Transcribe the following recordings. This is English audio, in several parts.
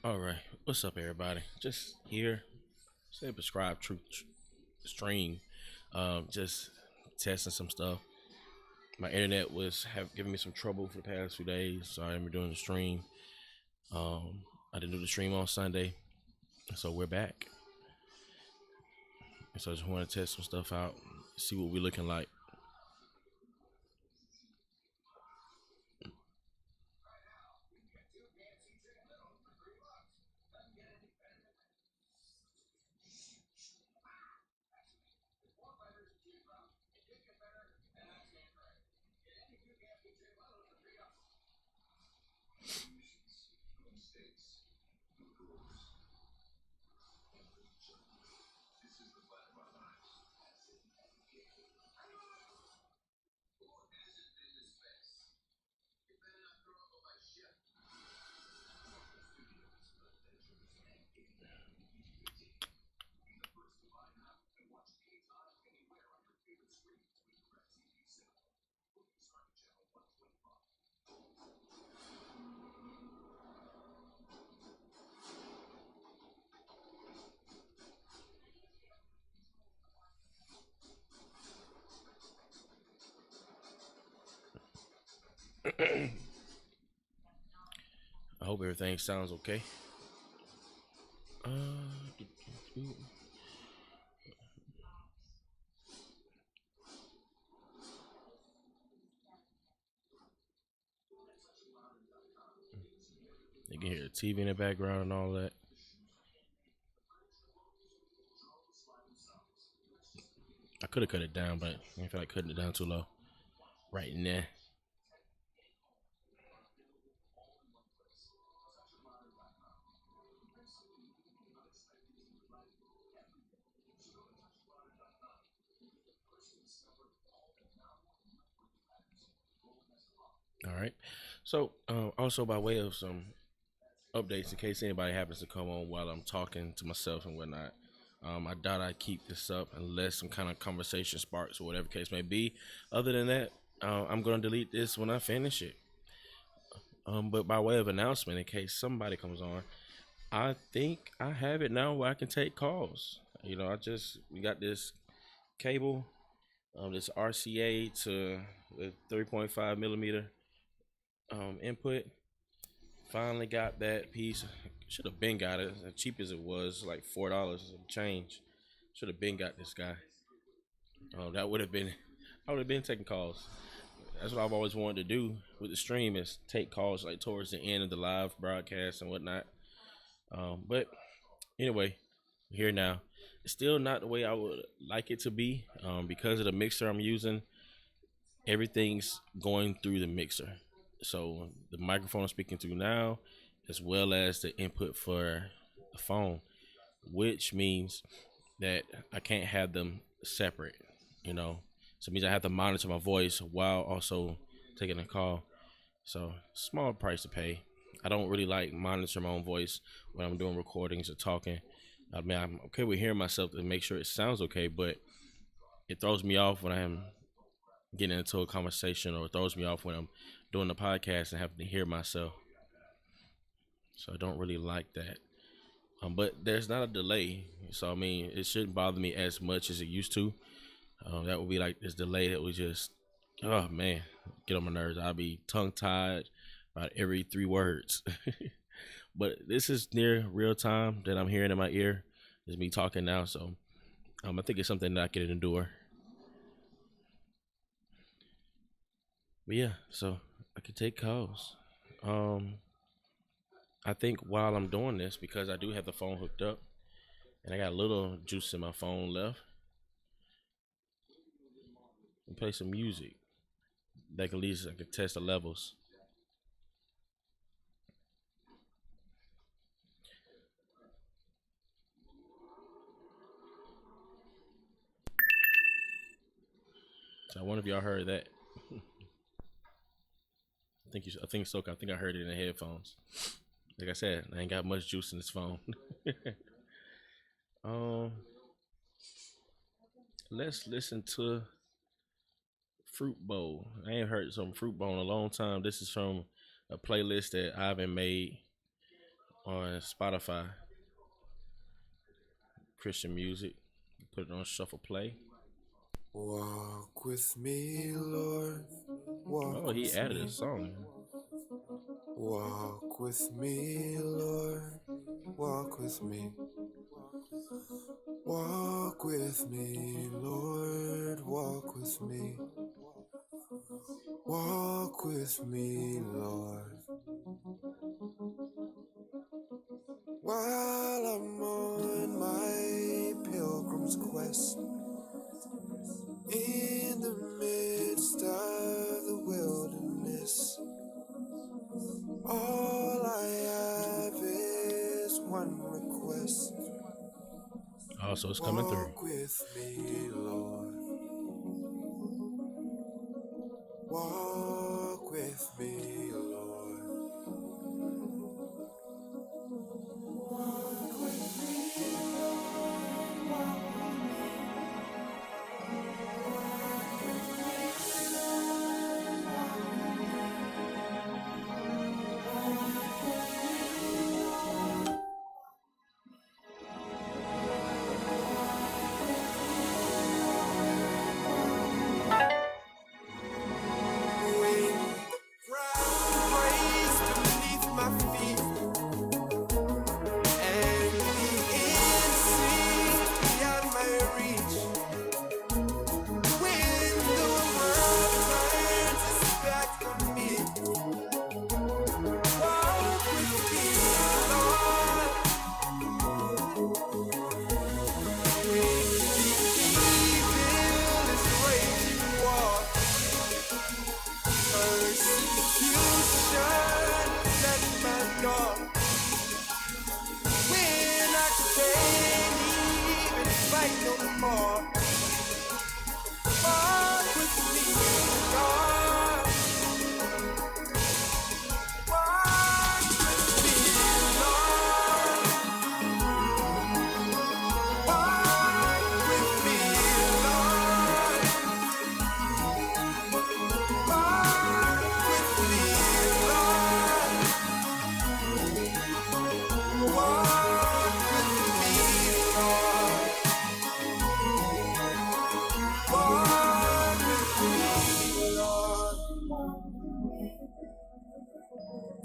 All right, what's up, everybody? Just here, say prescribe truth stream. Just testing some stuff. My internet was have given me some trouble for the past few days, so I am doing the stream. I didn't do the stream on Sunday, so we're back. So I just want to test some stuff out, see what we're looking like. I hope everything sounds okay. Uh, you can hear the TV in the background and all that. I could have cut it down, but I feel like cutting it down too low right now. All right. So, also by way of some updates, in case anybody happens to come on while I'm talking to myself and whatnot, I doubt I keep this up unless some kind of conversation sparks or whatever case may be. Other than that, I'm gonna delete this when I finish it. But by way of announcement, in case somebody comes on, I think I have it now where I can take calls. We got this cable, this RCA to the 3.5 millimeter input. Finally got that piece. Should have been got it. As cheap as it was, like $4 and change. Should have been got this guy. That would have been. I would have been taking calls. That's what I've always wanted to do with the stream is take calls like towards the end of the live broadcast and whatnot. But anyway, here now. It's still not the way I would like it to be because of the mixer I'm using. Everything's going through the mixer. So the microphone I'm speaking through now, as well as the input for the phone, which means that I can't have them separate, you know. So it means I have to monitor my voice while also taking a call. So small price to pay. I don't really like monitor my own voice when I'm doing recordings or talking. I mean, I'm okay with hearing myself to make sure it sounds okay, but it throws me off when I'm getting into a conversation, or it throws me off when I'm doing the podcast and having to hear myself. So I don't really like that. But there's not a delay, so I mean, it shouldn't bother me as much as it used to. That would be like this delay that would just, oh man, get on my nerves. I'll be tongue tied about every 3 words. But this is near real time that I'm hearing in my ear. It's me talking now, so I think it's something that I can endure. But yeah, so I can take calls. Um, I think while I'm doing this, because I do have the phone hooked up and I got a little juice in my phone left, and play some music that can at least I can test the levels. So I wonder if y'all heard that. I think so. I think I heard it in the headphones. Like I said, I ain't got much juice in this phone. um, let's listen to Fruit Bowl. I ain't heard some Fruit Bowl in a long time. This is from a playlist that Ivan made on Spotify. Christian music. Put it on shuffle play. Walk with me, Lord. Walk Oh, he with added me. a song. Walk with me, Lord. Walk with me. Walk with me, Lord. Walk with me. Walk with me, Lord. While I'm on my pilgrim's quest, in the midst of the wilderness, all I have is one request. Also, it's coming through. Walk with me, Lord. Walk with me, Lord. Walk with me, Lord. Walk with me. Walk with me, Lord. Walk with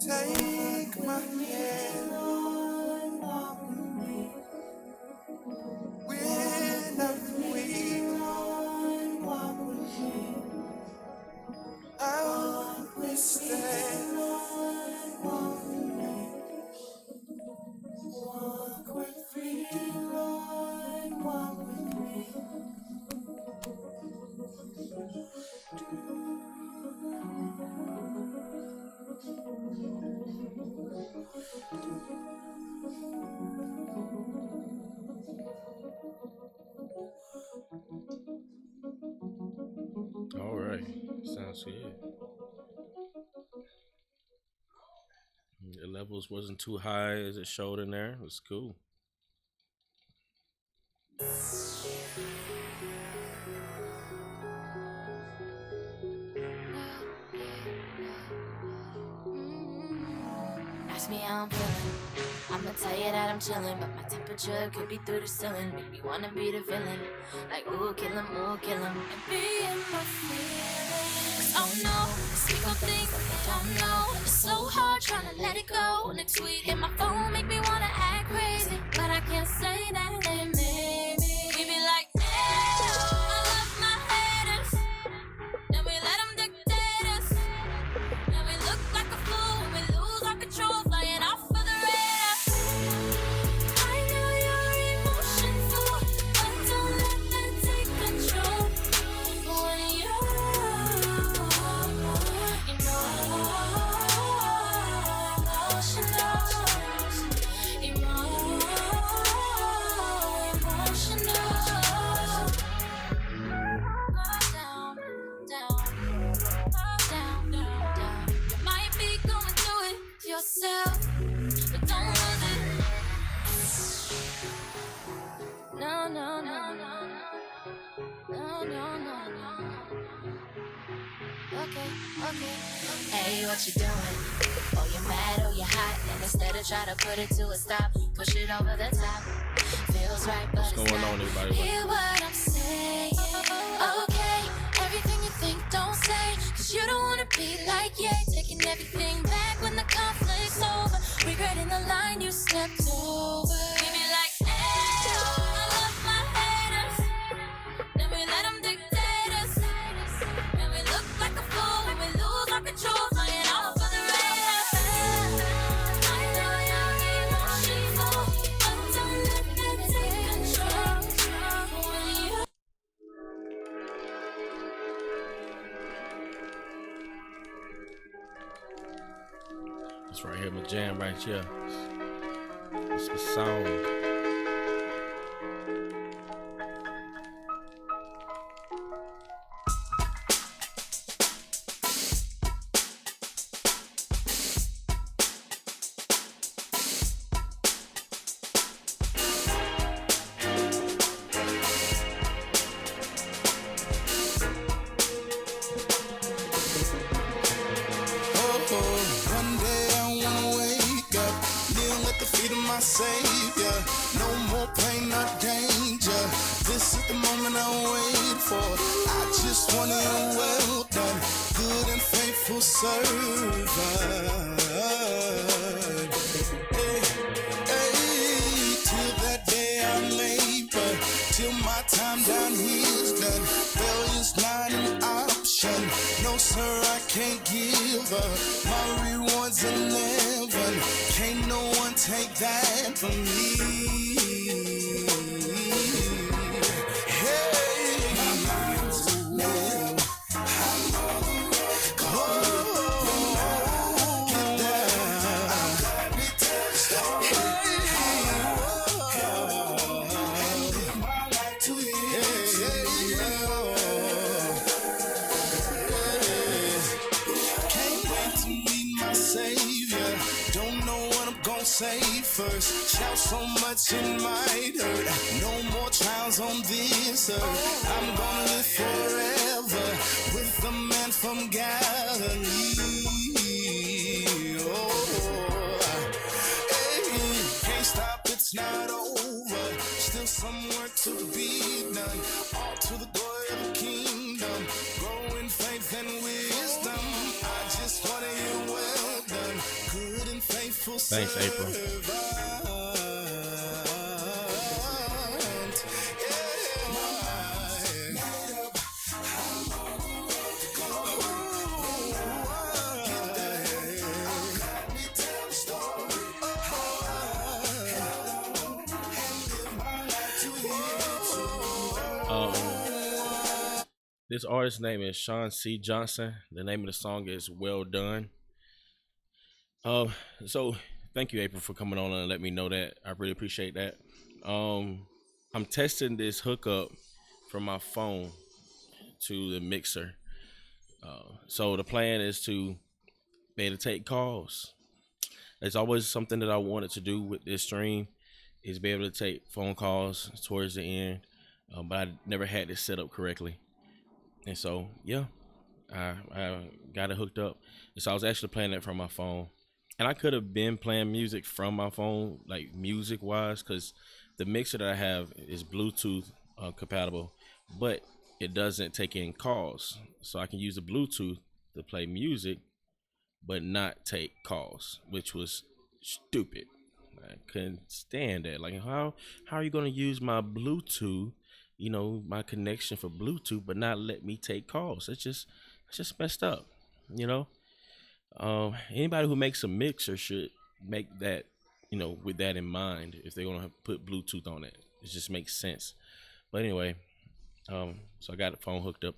Take my hand, Lord, walk with me. When I'm weak, Lord, walk with me. I'll withstand, Lord, walk with me. Walk with me, Lord, walk with me. All right, sounds good. The levels wasn't too high as it showed in there. It was cool. Ask me how I'm feeling. I'ma tell you that I'm chilling, but my temperature could be through the ceiling. Make me wanna be the villain. Like, ooh, kill him, and be in my feelings. Oh no, this ego thing that they don't know. It's so hard trying to let it go. Next week, hit my phone, make me wanna act crazy. But I can't say that they made me. We be like, I love my haters. Then we let them dictate us. Then we look like a fool when we lose our control, flying off of the radar. I know you're emotional, but don't let that take control. When emotional, yourself, but don't lose it. No, no, no, no, no, no, no, no. Okay. Hey, what you doing? Oh, you're mad, oh, you're hot. And instead of try to put it to a stop, push it over the top. Feels right, but What's it's going not. on, everybody? Hear what I'm saying? Okay, everything you think, don't say. Cause you don't wanna be like, yeah, taking everything back when the conflict's over. Regretting the line you stepped over. We be like, hey, I love my haters. Then we let them dictate us. And we look like a fool when we lose our control. Flying off for the raiders. I know you're emotional, but don't let that take control. When you It's right here, my jam right here. It's the song. One day I wanna wake up, kneel at the feet of my Savior. No more pain, no danger. This is the moment I wait for. I just want to hear well done, good and faithful servant. Hey, hey, till that day I labor, till my time down here's done. Failure's not an option. No, sir, I can't give up. My rewards in heaven. Can't no one take that from me. Hey, my mind's made up. I'm on the road. Oh, get down. Let me tell the story. And live my life to Can't wait to meet my Savior. Don't know what I'm gonna say first. Shout so much it might hurt. No more trials on this earth. I'm gonna live forever with the man from Galilee. Oh, hey, can't stop, it's not over. Still some work to be done. All to the glory of the kingdom. Grow in faith and wisdom. I just want to hear well done. Good and faithful Thanks, April. servant. This artist's name is Sean C. Johnson. The name of the song is Well Done. So thank you, April, for coming on and let me know that. I really appreciate that. I'm testing this hookup from my phone to the mixer. So the plan is to be able to take calls. It's always something that I wanted to do with this stream, is be able to take phone calls towards the end, but I never had this set up correctly. And so, yeah, I got it hooked up. And so I was actually playing it from my phone. And I could have been playing music from my phone, like music-wise, because the mixer that I have is Bluetooth compatible, but it doesn't take in calls. So I can use the Bluetooth to play music, but not take calls, which was stupid. I couldn't stand that. Like, how are you going to use my Bluetooth, you know, my connection for Bluetooth, but not let me take calls? It's just messed up, you know. Anybody who makes a mixer should make that, you know, with that in mind. If they're gonna put Bluetooth on it, it just makes sense. But anyway, so I got the phone hooked up.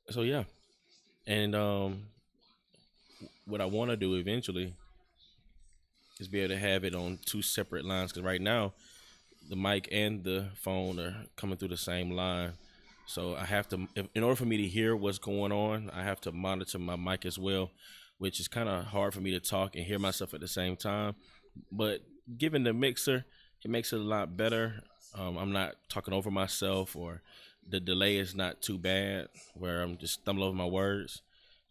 So yeah, and what I want to do eventually is be able to have it on two separate lines, because right now the mic and the phone are coming through the same line. So I have to, in order for me to hear what's going on, I have to monitor my mic as well. which is kind of hard for me to talk and hear myself at the same time. But given the mixer, it makes it a lot better. I'm not talking over myself, or the delay is not too bad where I'm just stumbling over my words.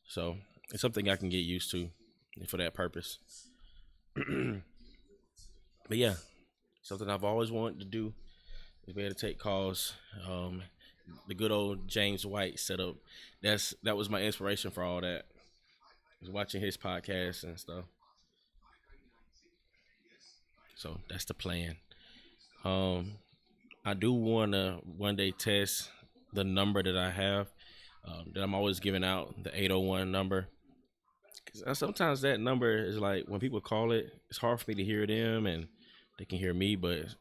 So it's something I can get used to for that purpose. But yeah, something I've always wanted to do is be able to take calls. The good old James White setup. That was my inspiration for all that. I was watching his podcast and stuff. So that's the plan. I do want to one day test the number that I have, that I'm always giving out, the 801 number. 'Cause sometimes that number is like, when people call it, it's hard for me to hear them and they can hear me, but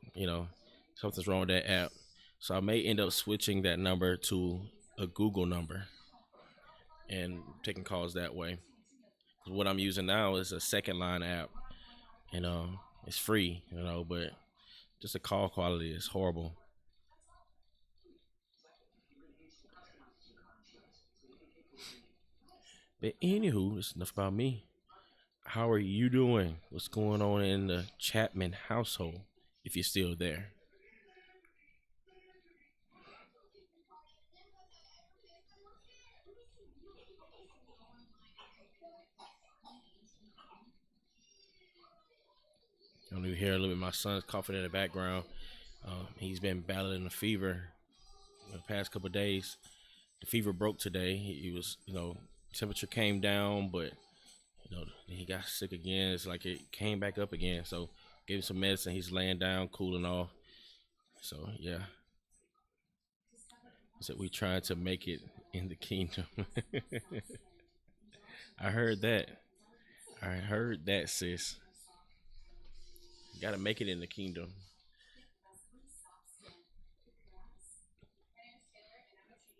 something's wrong with that app. So I may end up switching that number to a Google number and taking calls that way. 'Cause what I'm using now is a second line app, and it's free, but just the call quality is horrible. But anywho, that's enough about me. How are you doing? What's going on in the Chapman household, if you're still there? You can hear a little bit my son's coughing in the background. He's been battling a fever the past couple of days. The fever broke today. He was, temperature came down, but he got sick again. It's like it came back up again. So gave him some medicine. He's laying down, cooling off. So yeah, so we trying to make it in the kingdom. I heard that, sis. You gotta make it in the kingdom.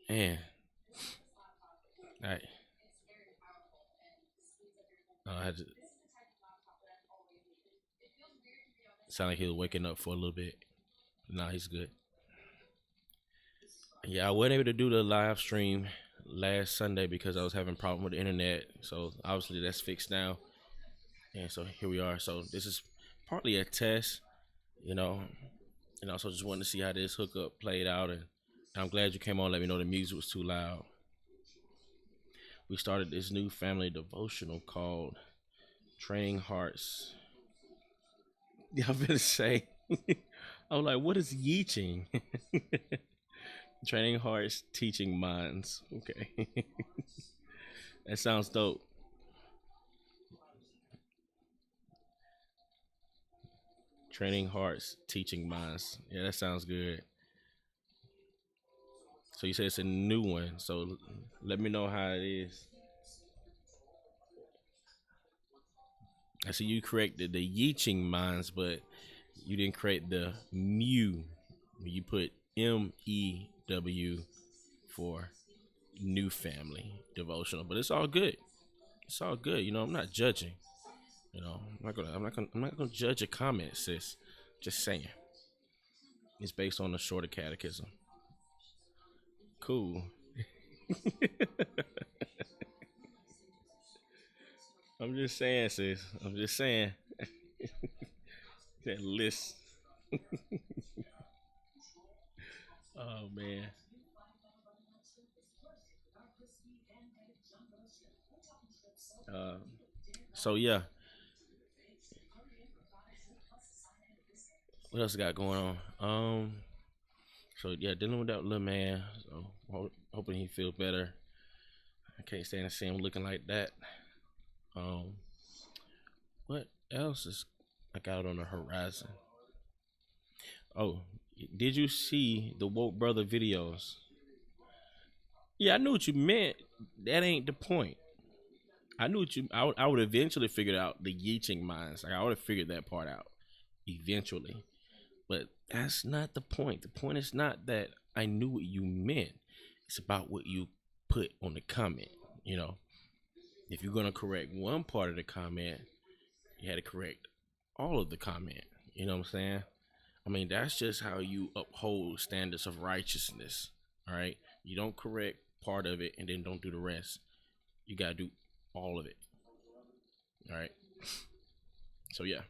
Man, all right. I had to sound like he was waking up for a little bit. Nah, he's good. Yeah, I wasn't able to do the live stream last Sunday because I was having a problem with the internet. So obviously that's fixed now. And so here we are. So this is partly a test, and also just wanted to see how this hookup played out. And I'm glad you came on. Let me know the music was too loud. We started this new family devotional called Training Hearts. Yeah, I'm gonna say. I was like, what is yeeching? Training Hearts, Teaching Minds. Okay. That sounds dope. Training Hearts, Teaching Minds. Yeah, that sounds good. So you said it's a new one. So let me know how it is. I see you corrected the Yeeching Minds, but you didn't create the Mew. You put MEW for New Family Devotional, but it's all good. It's all good. I'm not judging. I'm not gonna judge a comment, sis. Just saying. It's based on the shorter catechism. Cool. I'm just saying, sis. I'm just saying. That list. Oh man. So yeah. What else got going on? So yeah, dealing with that little man. So hoping he feels better. I can't stand to see him looking like that. What else is I got on the horizon? Oh, did you see the Woke Brother videos? Yeah, I knew what you meant. That ain't the point. I knew what you. I would eventually figure out the Yeeching Minds. Like I would have figured that part out eventually. But that's not the point. The point is not that I knew what you meant. It's about what you put on the comment. If you're gonna correct one part of the comment, you had to correct all of the comment. You know what I'm saying? I mean, that's just how you uphold standards of righteousness. All right. You don't correct part of it and then don't do the rest. You gotta do all of it. All right. So yeah,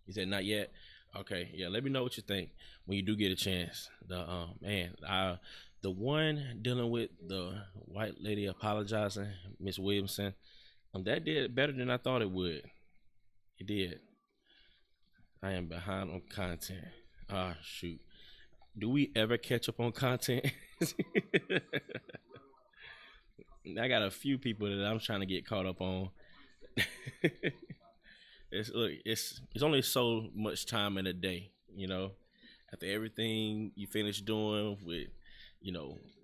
he said not yet. Okay, yeah. Let me know what you think when you do get a chance. The one dealing with the white lady apologizing, Miss Williamson, that did better than I thought it would. It did. I am behind on content. Ah, shoot. Do we ever catch up on content? I got a few people that I'm trying to get caught up on. It's only so much time in a day, After everything you finish doing with,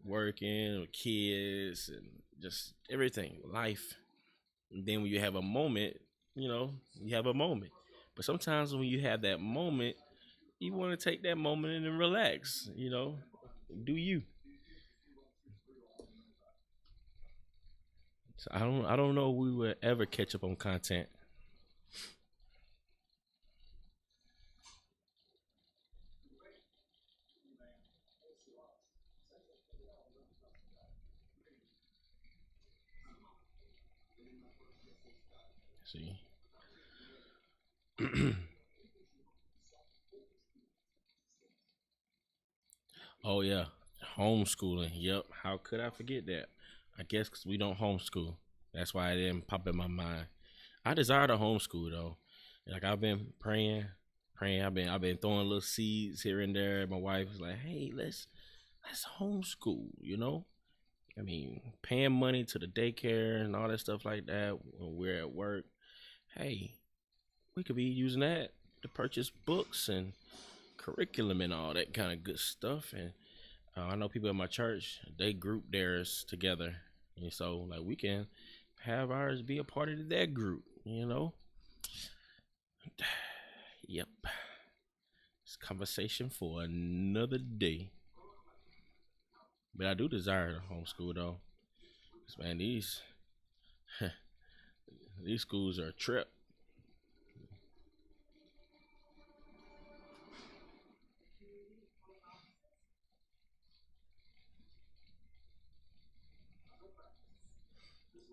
working with kids and just everything, life. And then when you have a moment, you have a moment. But sometimes when you have that moment, you want to take that moment and relax, do you. So I don't know if we will ever catch up on content. See. Oh yeah, homeschooling. Yep. How could I forget that? I guess because we don't homeschool. That's why it didn't pop in my mind. I desire to homeschool though. Like I've been praying. I've been throwing little seeds here and there. My wife was like, "Hey, let's homeschool." I mean, paying money to the daycare and all that stuff like that when we're at work. Hey, we could be using that to purchase books and curriculum and all that kind of good stuff. And I know people at my church, they group theirs together, and so like we can have ours be a part of that group. Yep. It's conversation for another day. But I do desire to homeschool though. 'Cause, man, these schools are a trip.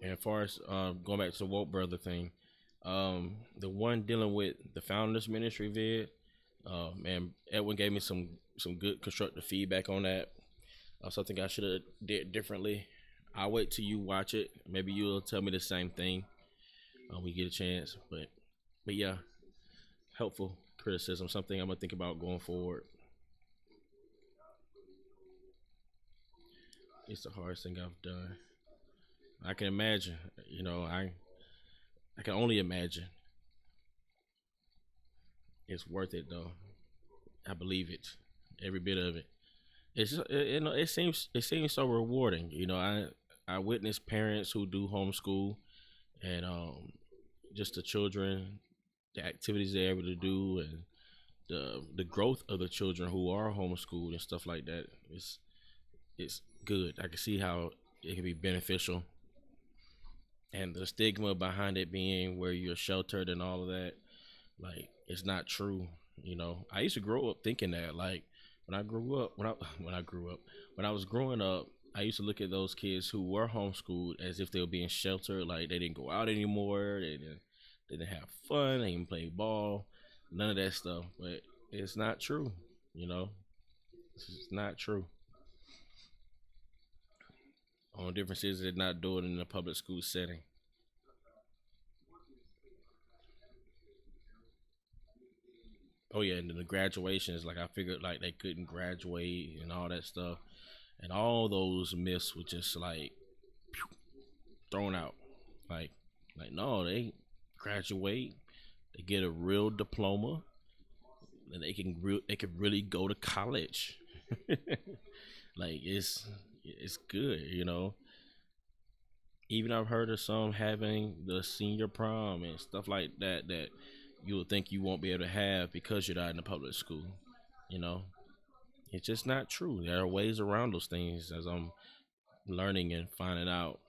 And as far as going back to the woke brother thing, the one dealing with the founders ministry vid, man, Edwin gave me some good constructive feedback on that. Something I should have did differently. I'll wait till you watch it. Maybe you'll tell me the same thing when we get a chance. But yeah, helpful criticism. Something I'm gonna think about going forward. It's the hardest thing I've done. I can imagine. I can only imagine. It's worth it though. I believe it. Every bit of it. It seems so rewarding. I witness parents who do homeschool and just the children, the activities they're able to do, and the growth of the children who are homeschooled and stuff like that. It's good. I can see how it can be beneficial, and the stigma behind it being where you're sheltered and all of that, like it's not true. I used to grow up thinking that, like when I grew up, when I was growing up, I used to look at those kids who were homeschooled as if they were being sheltered, like they didn't go out anymore, they didn't have fun, they didn't play ball, none of that stuff. But it's not true. It's not true. Only difference is they're not doing it in a public school setting. Oh yeah, and then the graduations, like I figured like they couldn't graduate and all that stuff. And all those myths were just like thrown out. Like no, they graduate, they get a real diploma, and they can really go to college. Like it's good. Even I've heard of some having the senior prom and stuff like that you would think you won't be able to have because you're not in a public school. You know, it's just not true. There are ways around those things as I'm learning and finding out.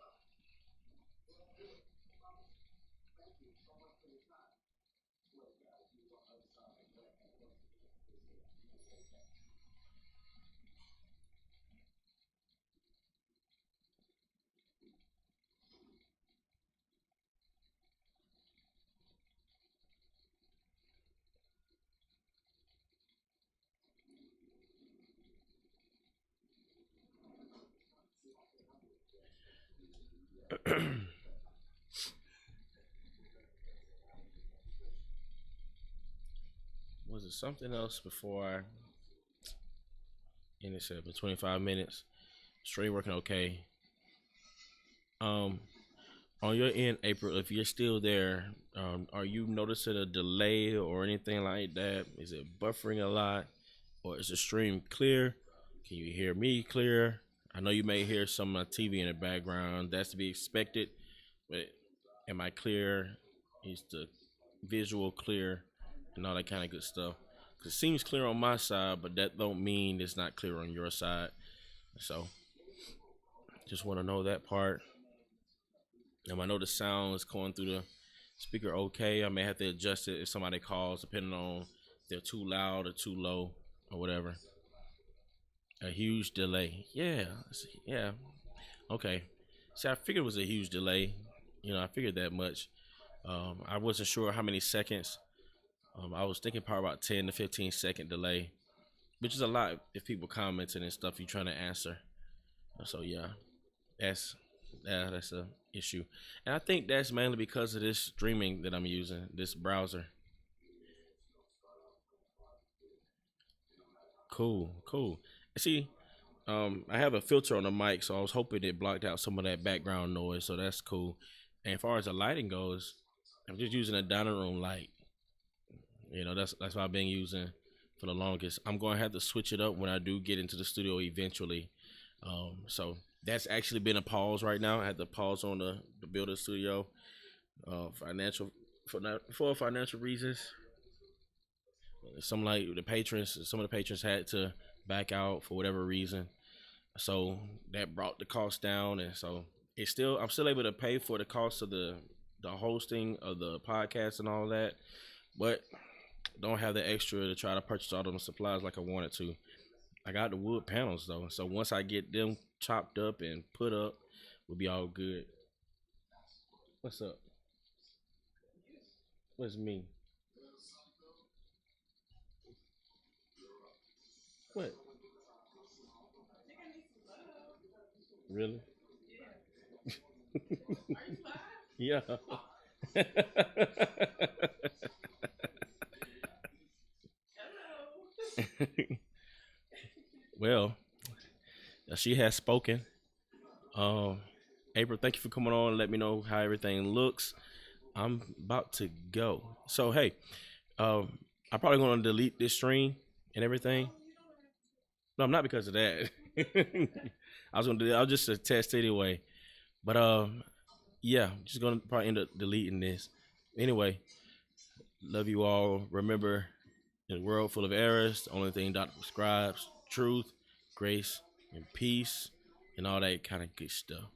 Was it something else before I end this up for 25 minutes? Straight working okay. On your end, April, if you're still there, are you noticing a delay or anything like that? Is it buffering a lot, or is the stream clear? Can you hear me clear? I know you may hear some TV in the background. That's to be expected, but am I clear? Is the visual clear and all that kind of good stuff? 'Cause it seems clear on my side, but that don't mean it's not clear on your side. So just want to know that part. I know the sound is going through the speaker okay. I may have to adjust it if somebody calls, depending on if they're too loud or too low or whatever. A huge delay. Yeah. Okay. See, I figured it was a huge delay. I figured that much. I wasn't sure how many seconds. I was thinking probably about 10 to 15-second delay, which is a lot if people commenting and stuff you're trying to answer. So yeah, that's a issue, and I think that's mainly because of this streaming that I'm using, this browser. Cool. See, I have a filter on the mic, so I was hoping it blocked out some of that background noise, so that's cool. And as far as the lighting goes, I'm just using a dining room light. That's what I've been using for the longest. I'm going to have to switch it up when I do get into the studio eventually. So that's actually been a pause right now. I had to pause on the builder studio, for financial reasons. Some of the patrons had to back out for whatever reason. So that brought the cost down, and so I'm still able to pay for the cost of the hosting of the podcast and all that, but don't have the extra to try to purchase all those supplies like I wanted to. I got the wood panels though, so once I get them chopped up and put up, we'll be all good. What's up? What's me? What? Really? Yeah. Well, she has spoken. April, thank you for coming on and let me know how everything looks. I'm about to go. So hey, I'm probably gonna delete this stream and everything. No, I'm not, because of that. I'll just a test anyway. But yeah, just gonna probably end up deleting this. Anyway, love you all. Remember, in a world full of errors, the only thing Dr. prescribes: truth, grace, and peace, and all that kind of good stuff.